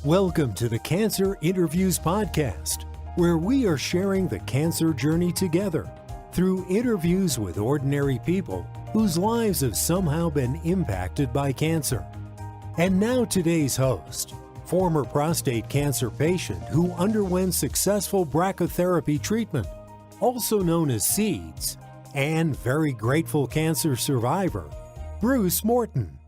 Welcome to the Cancer Interviews Podcast, where we are sharing the cancer journey together through interviews with ordinary people whose lives have somehow been impacted by cancer. And now today's host, former prostate cancer patient who underwent successful brachytherapy treatment, also known as SEEDS, and very grateful cancer survivor, Bruce Morton.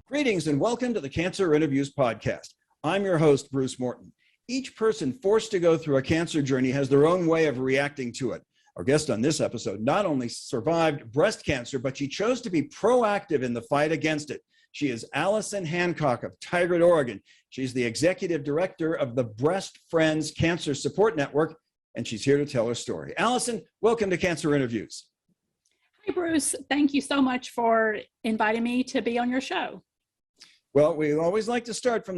Greetings and welcome to the Cancer Interviews Podcast. I'm your host, Bruce Morton. Each person forced to go through a cancer journey has their own way of reacting to it. Our guest on this episode not only survived breast cancer, but she chose to be proactive in the fight against it. She is Allison Hancock of Tigard, Oregon. She's the executive director of the Breast Friends Cancer Support Network, and she's here to tell her story. Allison, welcome to Cancer Interviews. Hi, Bruce. Thank you so much for inviting me to be on your show. Well, we always like to start from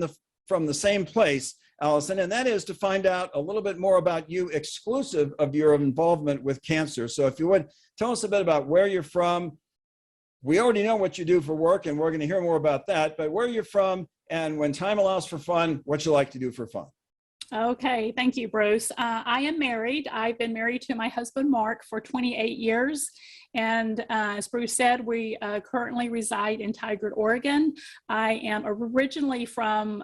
the same place, Allison, and that is to find out a little bit more about you exclusive of your involvement with cancer. So if you would, tell us a bit about where you're from. We already know what you do for work, and we're going to hear more about that, but where you're from, and when time allows for fun, what you like to do for fun. Okay, thank you, Bruce. I am married. I've been married to my husband, Mark, for 28 years. And as Bruce said, we currently reside in Tigard, Oregon. I am originally from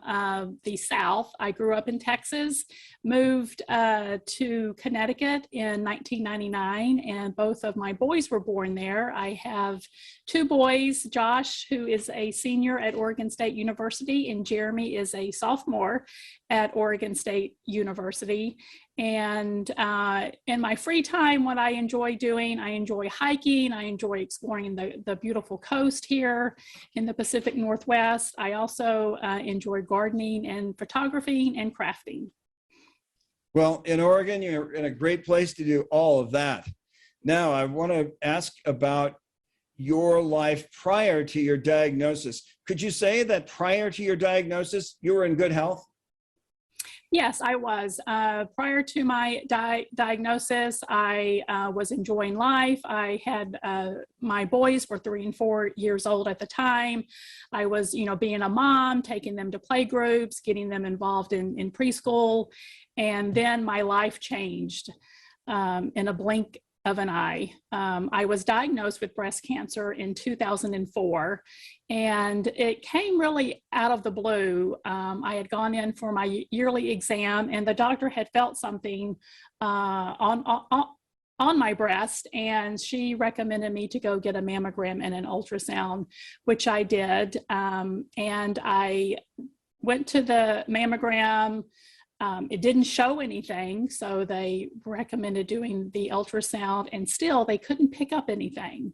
the South. I grew up in Texas, moved to Connecticut in 1999, and both of my boys were born there. I have two boys, Josh, who is a senior at Oregon State University, and Jeremy is a sophomore at Oregon State University. And in my free time, what I enjoy doing, I enjoy hiking. I enjoy exploring the beautiful coast here in the Pacific Northwest. I also enjoy gardening and photography and crafting. Well, in Oregon, you're in a great place to do all of that. Now, I want to ask about your life prior to your diagnosis. Could you say that prior to your diagnosis, you were in good health? Yes, I was. Prior to my diagnosis, I was enjoying life. I had my boys were 3 and 4 years old at the time. I was, being a mom, taking them to play groups, getting them involved in preschool. And then my life changed in a blink of an eye. I was diagnosed with breast cancer in 2004, and it came really out of the blue. I had gone in for my yearly exam, and the doctor had felt something on my breast, and she recommended me to go get a mammogram and an ultrasound, which I did. And I went to the mammogram. It didn't show anything, so they recommended doing the ultrasound, and still they couldn't pick up anything.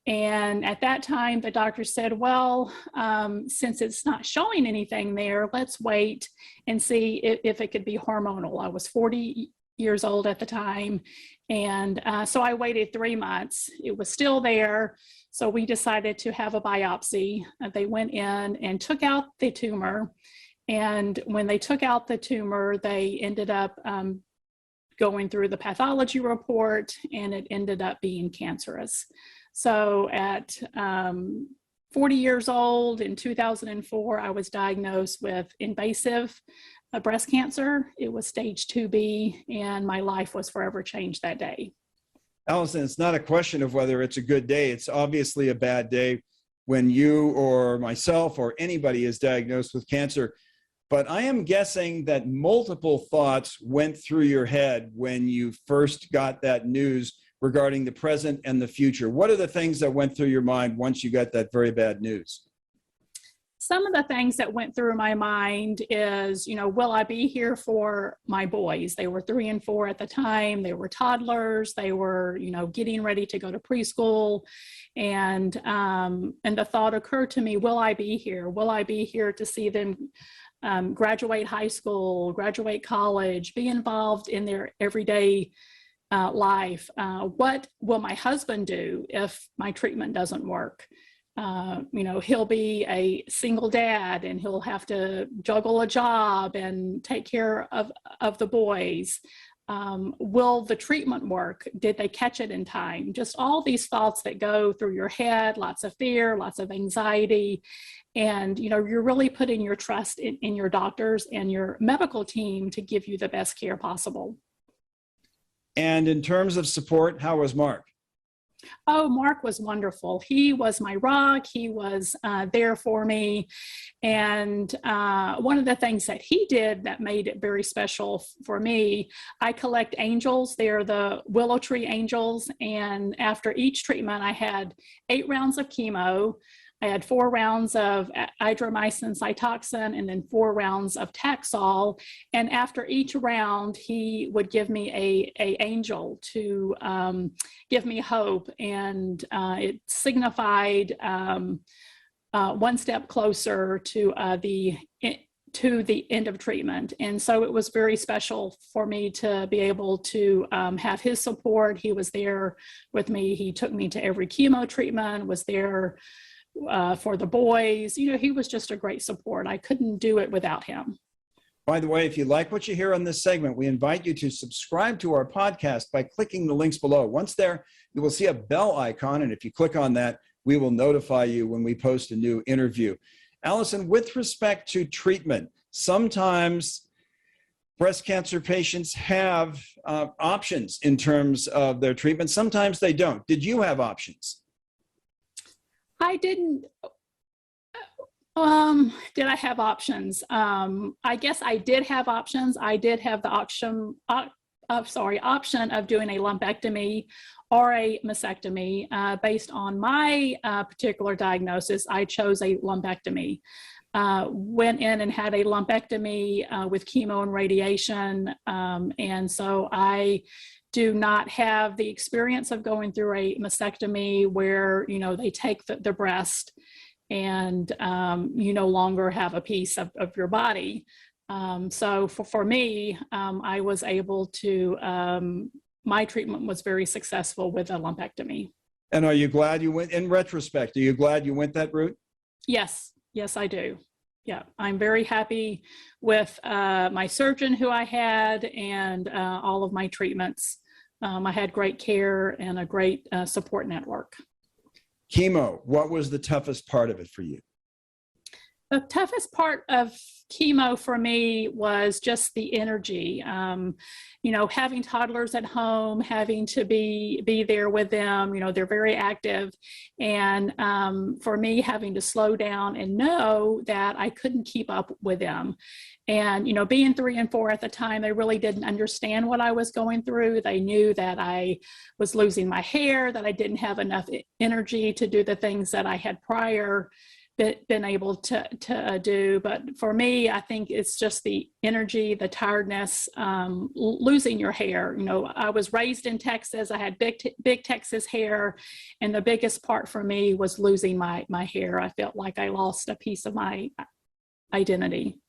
And at that time, the doctor said, well, since it's not showing anything there, let's wait and see if it could be hormonal. I was 40 years old at the time, and so I waited 3 months. It was still there, so we decided to have a biopsy. They went in and took out the tumor. And when they took out the tumor, they ended up going through the pathology report, and it ended up being cancerous. So at 40 years old in 2004, I was diagnosed with invasive breast cancer. It was stage 2B, and my life was forever changed that day. Allison, it's not a question of whether it's a good day. It's obviously a bad day when you or myself or anybody is diagnosed with cancer. But I am guessing that multiple thoughts went through your head when you first got that news regarding the present and the future. What are the things that went through your mind once you got that very bad news? Some of the things that went through my mind is, will I be here for my boys? They were 3 and 4 at the time. They were toddlers. They were, getting ready to go to preschool. And the thought occurred to me, will I be here? Will I be here to see them graduate high school, graduate college, be involved in their everyday life? What will my husband do if my treatment doesn't work? He'll be a single dad, and he'll have to juggle a job and take care of the boys. will the treatment work? Did they catch it in time? Just all these thoughts that go through your head, lots of fear, lots of anxiety. And, you're really putting your trust in your doctors and your medical team to give you the best care possible. And in terms of support, how was Mark? Oh, Mark was wonderful. He was my rock. He was there for me. And one of the things that he did that made it very special for me, I collect angels. They're the willow tree angels. And after each treatment, I had 8 rounds of chemo. I had 4 rounds of idraromycin Cytoxan and then 4 rounds of Taxol. And after each round, he would give me a angel to give me hope. And it signified one step closer to the end of treatment. And so it was very special for me to be able to have his support. He was there with me. He took me to every chemo treatment, was there for the boys. He was just a great support. I couldn't do it without him. By the way, if you like what you hear on this segment, we invite you to subscribe to our podcast by clicking the links below. Once there, you will see a bell icon, and if you click on that, we will notify you when we post a new interview. Allison, with respect to treatment, sometimes breast cancer patients have options in terms of their treatment. Sometimes they don't. Did you have options? I didn't. Did I have options? I guess I did have options. I did have the option of doing a lumpectomy or a mastectomy. Based on my particular diagnosis, I chose a lumpectomy. Went in and had a lumpectomy with chemo and radiation. And so I do not have the experience of going through a mastectomy where, they take the breast and you no longer have a piece of your body. So for me, I was able to, my treatment was very successful with a lumpectomy. And are you glad you went, in retrospect, are you glad you went that route? Yes, I do. Yeah, I'm very happy with my surgeon who I had and all of my treatments. I had great care and a great support network. Chemo, what was the toughest part of it for you? The toughest part of chemo for me was just the energy. Having toddlers at home, having to be there with them, they're very active. And for me, having to slow down and know that I couldn't keep up with them. And, being 3 and 4 at the time, they really didn't understand what I was going through. They knew that I was losing my hair, that I didn't have enough energy to do the things that I had prior been able to do. But for me, I think it's just the energy, the tiredness, losing your hair. I was raised in Texas. I had big Texas hair. And the biggest part for me was losing my hair. I felt like I lost a piece of my identity.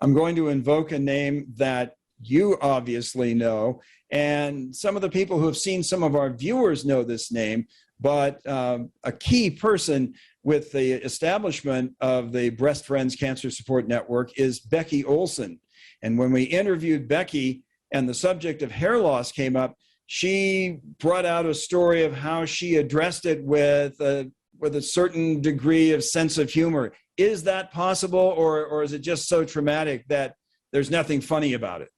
I'm going to invoke a name that you obviously know, and some of the people who have seen some of our viewers know this name, but a key person with the establishment of the Breast Friends Cancer Support Network is Becky Olson. And when we interviewed Becky and the subject of hair loss came up, she brought out a story of how she addressed it with a certain degree of sense of humor. Is that possible, or is it just so traumatic that there's nothing funny about it?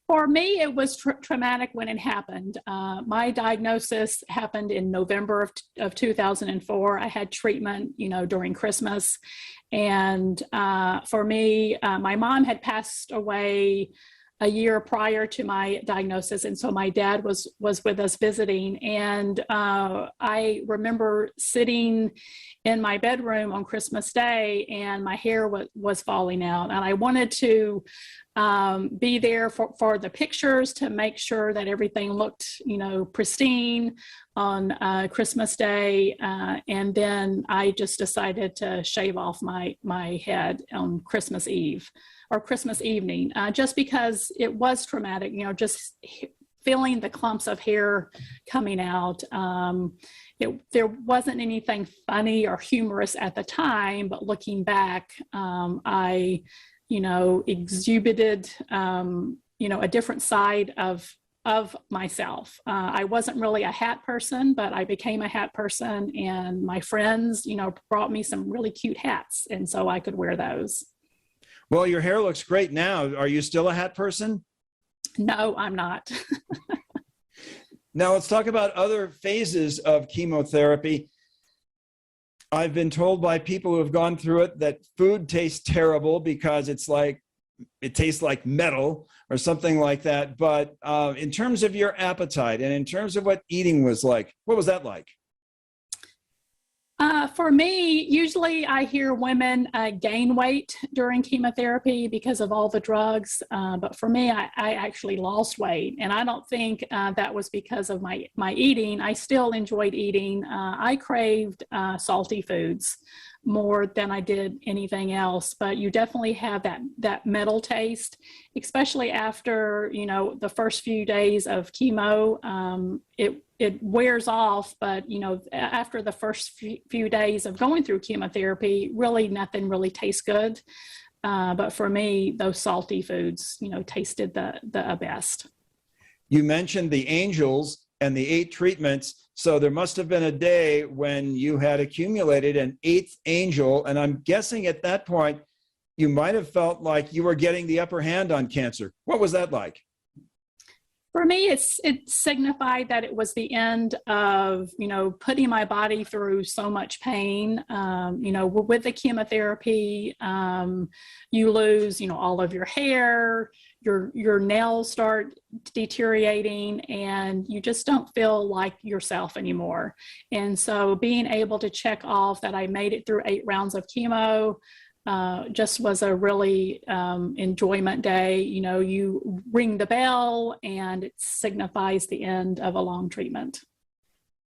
For me, it was traumatic when it happened. My diagnosis happened in November of 2004. I had treatment, during Christmas. And for me, my mom had passed away a year prior to my diagnosis. And so my dad was with us visiting. And I remember sitting in my bedroom on Christmas Day and my hair was falling out. And I wanted to be there for the pictures to make sure that everything looked, pristine on Christmas Day. And then I just decided to shave off my head on Christmas Eve or Christmas evening, just because it was traumatic, just feeling the clumps of hair coming out. There wasn't anything funny or humorous at the time, but looking back, I exhibited a different side of myself. I wasn't really a hat person, but I became a hat person, and my friends, brought me some really cute hats, and so I could wear those. Well, your hair looks great now. Are you still a hat person? No, I'm not. Now let's talk about other phases of chemotherapy. I've been told by people who have gone through it that food tastes terrible because it tastes like metal or something like that. But in terms of your appetite and in terms of what eating was like, what was that like? For me, usually I hear women gain weight during chemotherapy because of all the drugs. But for me, I actually lost weight. And I don't think that was because of my eating. I still enjoyed eating. I craved salty foods more than I did anything else. But you definitely have that metal taste, especially after, the first few days of chemo. It wears off, but after the first few days of going through chemotherapy, really nothing really tastes good. But for me, those salty foods, tasted the best. You mentioned the angels and the 8 treatments. So there must have been a day when you had accumulated an 8th angel. And I'm guessing at that point, you might have felt like you were getting the upper hand on cancer. What was that like? For me, it signified that it was the end of, putting my body through so much pain. With the chemotherapy, you lose, all of your hair, your nails start deteriorating, and you just don't feel like yourself anymore. And so being able to check off that I made it through 8 rounds of chemo, just was a really enjoyment day. You ring the bell and it signifies the end of a long treatment.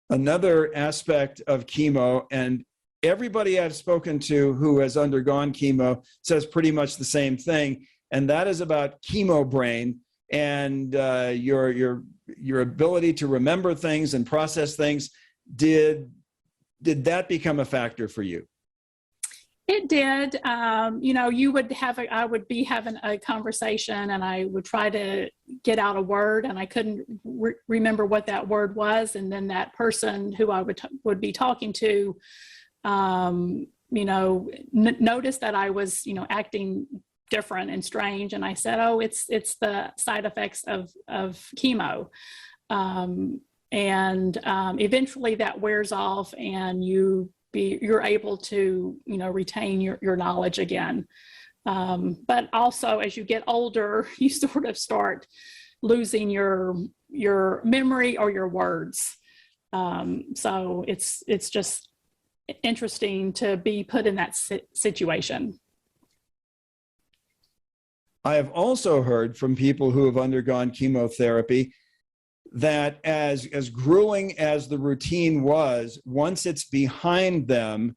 Another aspect of chemo, and everybody I've spoken to who has undergone chemo says pretty much the same thing, and that is about chemo brain and your ability to remember things and process things. Did that become a factor for you? It did. I would be having a conversation and I would try to get out a word and I couldn't remember what that word was. And then that person who I would be talking to, noticed that I was, acting different and strange. And I said, oh, it's the side effects of chemo. Eventually that wears off and you're able to, retain your knowledge again. But also as you get older, you sort of start losing your memory or your words. So it's just interesting to be put in that situation. I have also heard from people who have undergone chemotherapy that as grueling as the routine was, once it's behind them,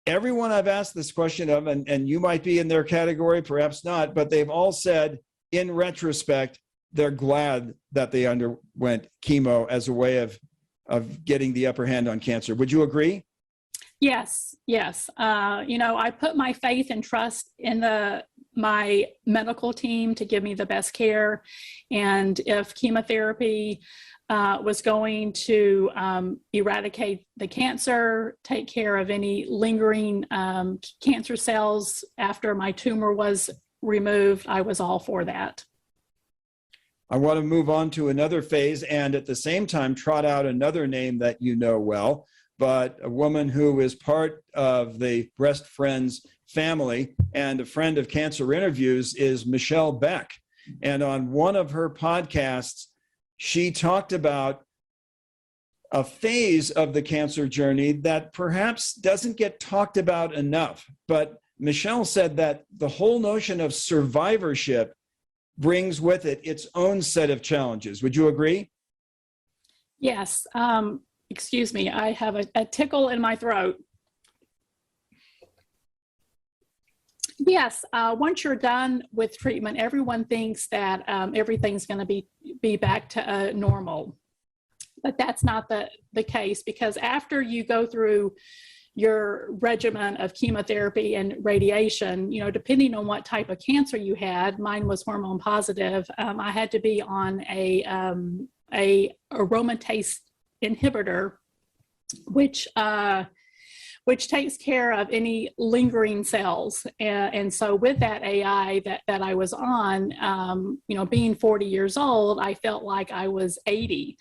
everyone I've asked this question of, and you might be in their category, perhaps not, but they've all said, in retrospect, they're glad that they underwent chemo as a way of getting the upper hand on cancer. Would you agree? Yes. I put my faith and trust in my medical team to give me the best care. And if chemotherapy was going to eradicate the cancer, take care of any lingering cancer cells after my tumor was removed, I was all for that. I want to move on to another phase and at the same time trot out another name that you know well, but a woman who is part of the Breast Friends family and a friend of Cancer Interviews is Michelle Beck. And on one of her podcasts, she talked about a phase of the cancer journey that perhaps doesn't get talked about enough. But Michelle said that the whole notion of survivorship brings with it its own set of challenges. Would you agree? Yes. Excuse me, I have a tickle in my throat. Yes, once you're done with treatment, everyone thinks that everything's going to be back to normal. But that's not the case, because after you go through your regimen of chemotherapy and radiation, depending on what type of cancer you had. Mine was hormone positive. I had to be on a aromatase inhibitor, which takes care of any lingering cells. And so with that AI that I was on, being 40 years old, I felt like I was 80.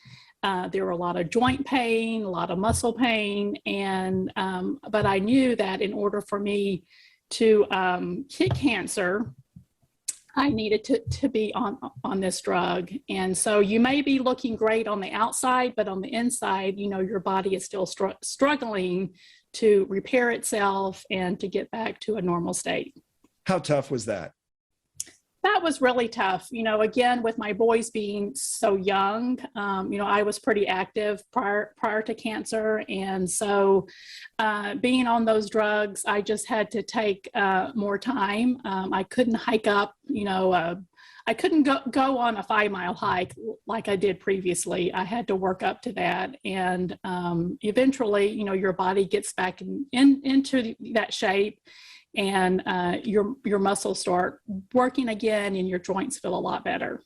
There were a lot of joint pain, a lot of muscle pain, but I knew that in order for me to kick cancer, I needed to be on this drug. And so you may be looking great on the outside, but on the inside, your body is still struggling to repair itself and to get back to a normal state. How tough was that? That was really tough. Again, with my boys being so young, I was pretty active prior to cancer. And so being on those drugs, I just had to take more time. I couldn't hike up, I couldn't go on a 5-mile hike like I did previously. I had to work up to that. And eventually, your body gets back into that shape, and your muscles start working again, and your joints feel a lot better.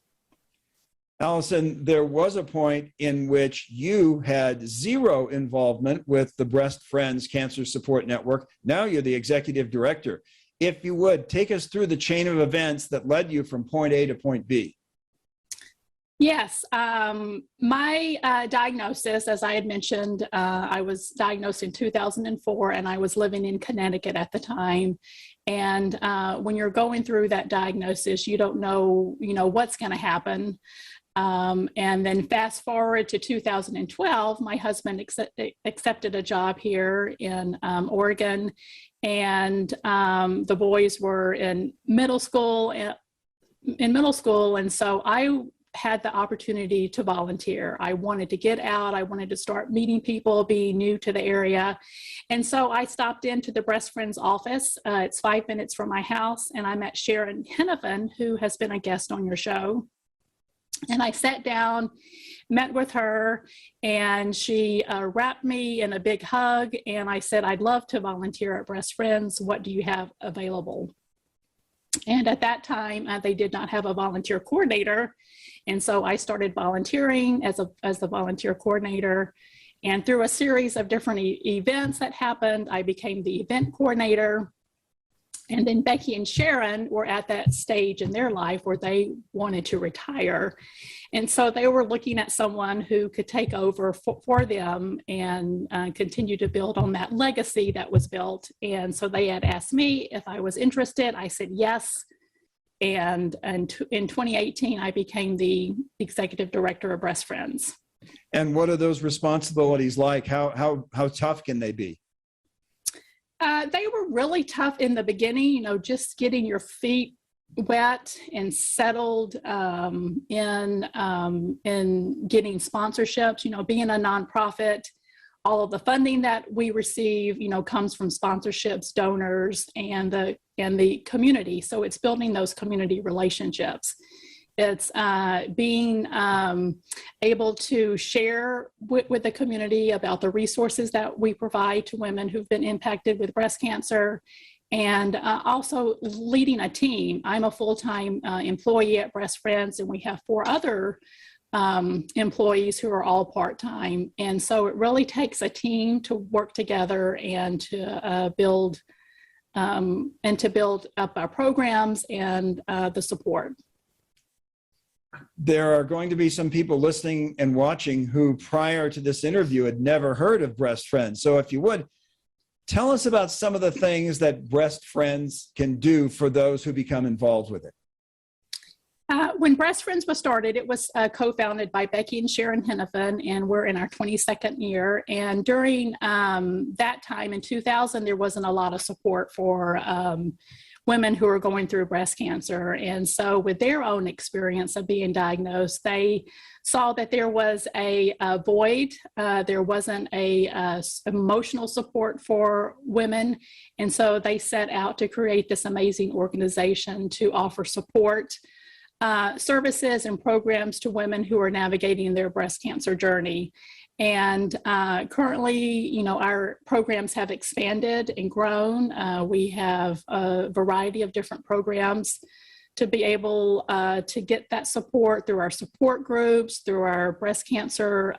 Allison, there was a point in which you had zero involvement with the Breast Friends Cancer Support Network. Now you're the executive director. If you would, take us through the chain of events that led you from point A to point B. Yes. My diagnosis, as I had mentioned, I was diagnosed in 2004, and I was living in Connecticut at the time. And when you're going through that diagnosis, you don't know, what's going to happen. And then fast forward to 2012, my husband accepted a job here in Oregon, and the boys were in middle school. And so I had the opportunity to volunteer. I wanted to get out. I wanted to start meeting people, being new to the area. And so I stopped into the Breast Friends office. It's 5 minutes from my house. And I met Sharon Hennepin, who has been a guest on your show. And I sat down, met with her, and she wrapped me in a big hug. And I said, I'd love to volunteer at Breast Friends. What do you have available? And at that time, they did not have a volunteer coordinator. And so I started volunteering as the volunteer coordinator. And through a series of different events that happened, I became the event coordinator. And then Becky and Sharon were at that stage in their life where they wanted to retire. And so they were looking at someone who could take over for them and continue to build on that legacy that was built. And so they had asked me if I was interested. I said yes. And in 2018, I became the executive director of Breast Friends. And what are those responsibilities like? How tough can they be? They were really tough in the beginning, just getting your feet wet and settled in getting sponsorships, being a nonprofit. All of the funding that we receive, comes from sponsorships, donors, and the community. So it's building those community relationships. It's being able to share with the community about the resources that we provide to women who've been impacted with breast cancer, and also leading a team. I'm a full-time employee at Breast Friends, and we have 4 other employees who are all part-time. And so it really takes a team to work together and to build up our programs and the support. There are going to be some people listening and watching who prior to this interview had never heard of Breast Friends. So if you would, tell us about some of the things that Breast Friends can do for those who become involved with it. When Breast Friends was started, it was co-founded by Becky and Sharon Hennepin, and we're in our 22nd year. And during that time in 2000, there wasn't a lot of support for women who are going through breast cancer. And so with their own experience of being diagnosed, they saw that there was a void. There wasn't a emotional support for women. And so they set out to create this amazing organization to offer support, services and programs to women who are navigating their breast cancer journey. And currently, our programs have expanded and grown. We have a variety of different programs to be able to get that support through our support groups, through our breast cancer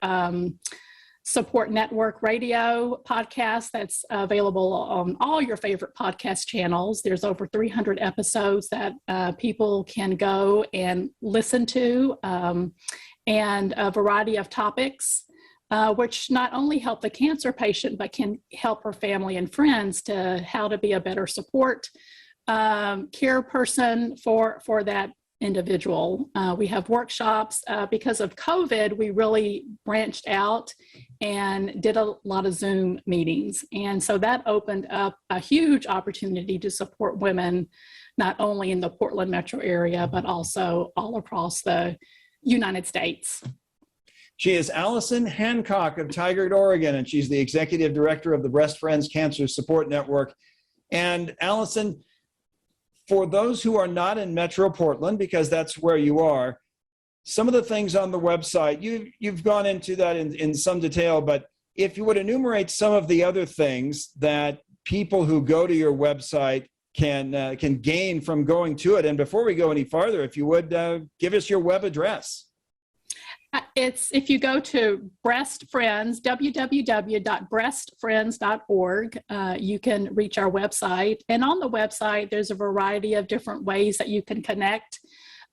support network radio podcast that's available on all your favorite podcast channels. There's over 300 episodes that people can go and listen to, and a variety of topics, which not only help the cancer patient, but can help her family and friends to how to be a better support care person for that individual. We have workshops. Because of COVID, we really branched out and did a lot of Zoom meetings. And so that opened up a huge opportunity to support women, not only in the Portland metro area, but also all across the United States. She is Allison Hancock of Tigard, Oregon, and she's the executive director of the Breast Friends Cancer Support Network. And Allison, for those who are not in Metro Portland, because that's where you are, some of the things on the website, you've gone into that in some detail, but if you would enumerate some of the other things that people who go to your website can gain from going to it. And before we go any farther, if you would give us your web address. If you go to Breast Friends, www.breastfriends.org, you can reach our website. And on the website, there's a variety of different ways that you can connect.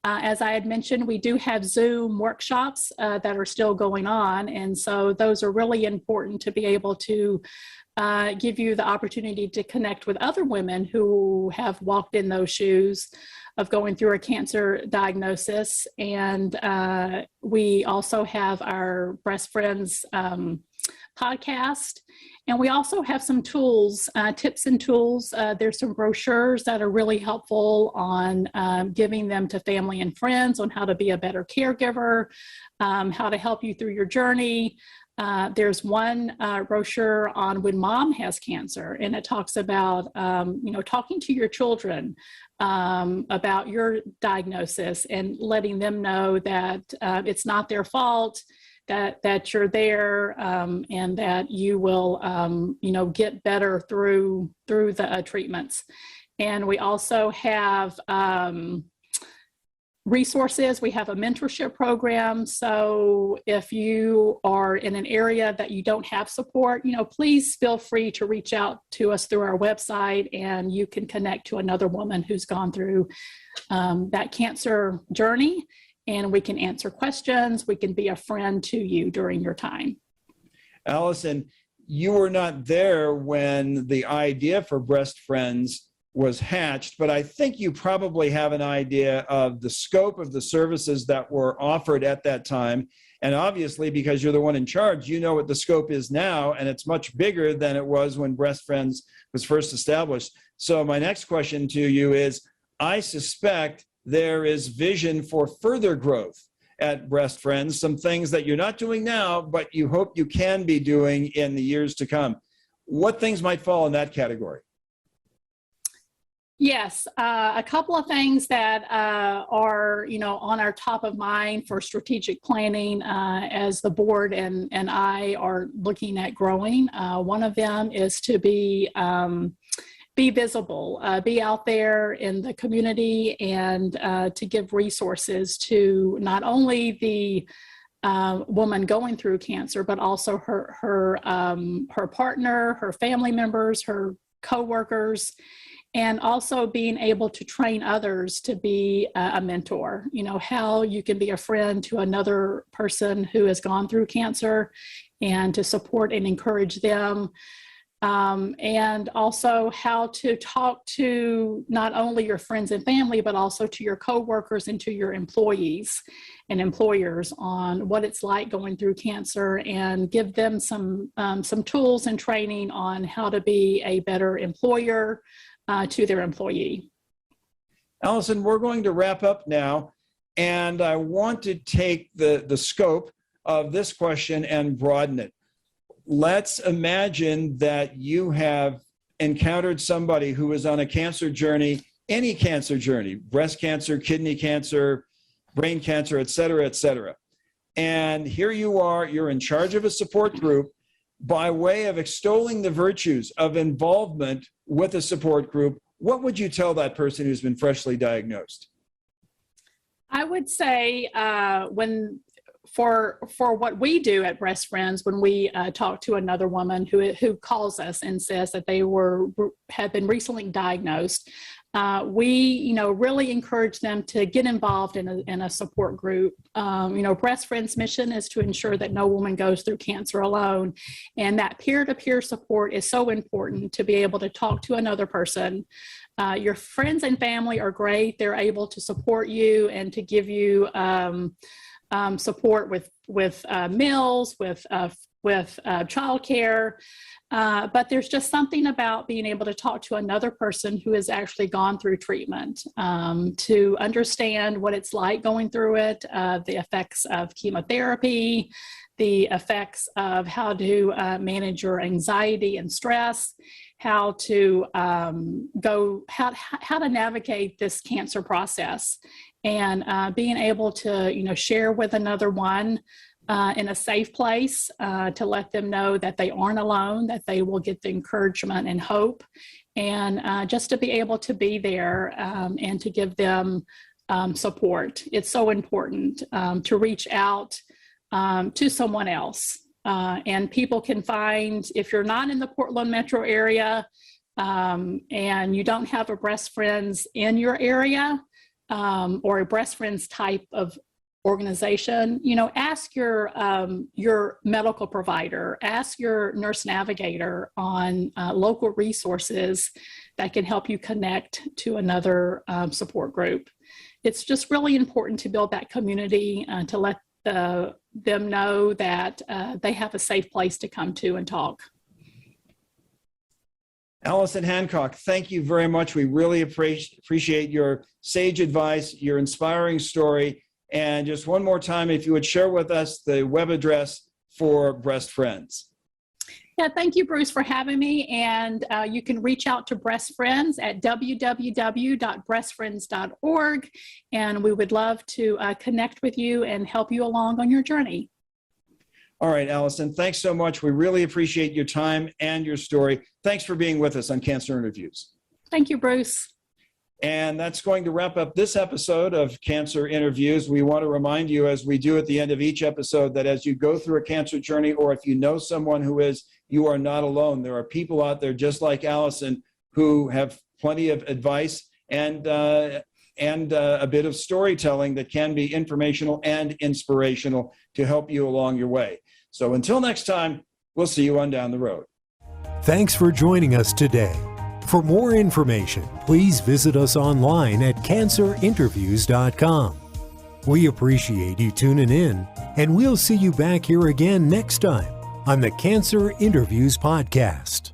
As I had mentioned, we do have Zoom workshops that are still going on. And so those are really important to be able to give you the opportunity to connect with other women who have walked in those shoes of going through a cancer diagnosis. And we also have our Breast Friends podcast. And we also have some tools, tips and tools. There's some brochures that are really helpful on giving them to family and friends on how to be a better caregiver, how to help you through your journey. There's one brochure on when mom has cancer, and it talks about, talking to your children about your diagnosis and letting them know that it's not their fault, that you're there, and that you will, get better through the treatments. And we also have resources. We have a mentorship program. So if you are in an area that you don't have support, please feel free to reach out to us through our website, and you can connect to another woman who's gone through that cancer journey, and we can answer questions. We can be a friend to you during your time. Allison, you were not there when the idea for Breast Friends was hatched, but I think you probably have an idea of the scope of the services that were offered at that time. And obviously, because you're the one in charge, you know what the scope is now, and it's much bigger than it was when Breast Friends was first established. So my next question to you is, I suspect there is vision for further growth at Breast Friends, some things that you're not doing now, but you hope you can be doing in the years to come. What things might fall in that category? Yes, a couple of things that are, on our top of mind for strategic planning as the board and I are looking at growing. One of them is to be visible, be out there in the community, and to give resources to not only the woman going through cancer, but also her partner, her family members, her coworkers, and also being able to train others to be a mentor, how you can be a friend to another person who has gone through cancer, and to support and encourage them. And also how to talk to not only your friends and family, but also to your coworkers and to your employees and employers on what it's like going through cancer, and give them some tools and training on how to be a better employer to their employee. Allison, we're going to wrap up now, and I want to take the scope of this question and broaden it. Let's imagine that you have encountered somebody who is on a cancer journey, any cancer journey, breast cancer, kidney cancer, brain cancer, et cetera, et cetera. And here you are, you're in charge of a support group. By way of extolling the virtues of involvement with a support group, what would you tell that person who's been freshly diagnosed? I would say for what we do at Breast Friends, when we talk to another woman who calls us and says that they have been recently diagnosed, we really encourage them to get involved in a support group. Breast Friends' mission is to ensure that no woman goes through cancer alone, and that peer-to-peer support is so important to be able to talk to another person. Your friends and family are great; they're able to support you and to give you support with meals, with childcare. But there's just something about being able to talk to another person who has actually gone through treatment, to understand what it's like going through it, the effects of chemotherapy, the effects of how to manage your anxiety and stress, how to how to navigate this cancer process, and being able to share with another one in a safe place, to let them know that they aren't alone, that they will get the encouragement and hope, and just to be able to be there and to give them support. It's so important to reach out to someone else. And people can find, if you're not in the Portland metro area and you don't have a Breast Friends in your area, or a Breast Friends type of organization, ask your medical provider, ask your nurse navigator on local resources that can help you connect to another support group. It's just really important to build that community, to let them know that they have a safe place to come to and talk. Allison Hancock, thank you very much. We really appreciate your sage advice, your inspiring story. And just one more time, if you would share with us the web address for Breast Friends. Yeah, thank you, Bruce, for having me. And you can reach out to Breast Friends at www.breastfriends.org. And we would love to connect with you and help you along on your journey. All right, Allison, thanks so much. We really appreciate your time and your story. Thanks for being with us on Cancer Interviews. Thank you, Bruce. And that's going to wrap up this episode of Cancer Interviews. We want to remind you, as we do at the end of each episode, that as you go through a cancer journey, or if you know someone who is, you are not alone. There are people out there just like Allison who have plenty of advice and a bit of storytelling that can be informational and inspirational to help you along your way. So until next time, we'll see you on down the road. Thanks for joining us today. For more information, please visit us online at cancerinterviews.com. We appreciate you tuning in, and we'll see you back here again next time on the Cancer Interviews Podcast.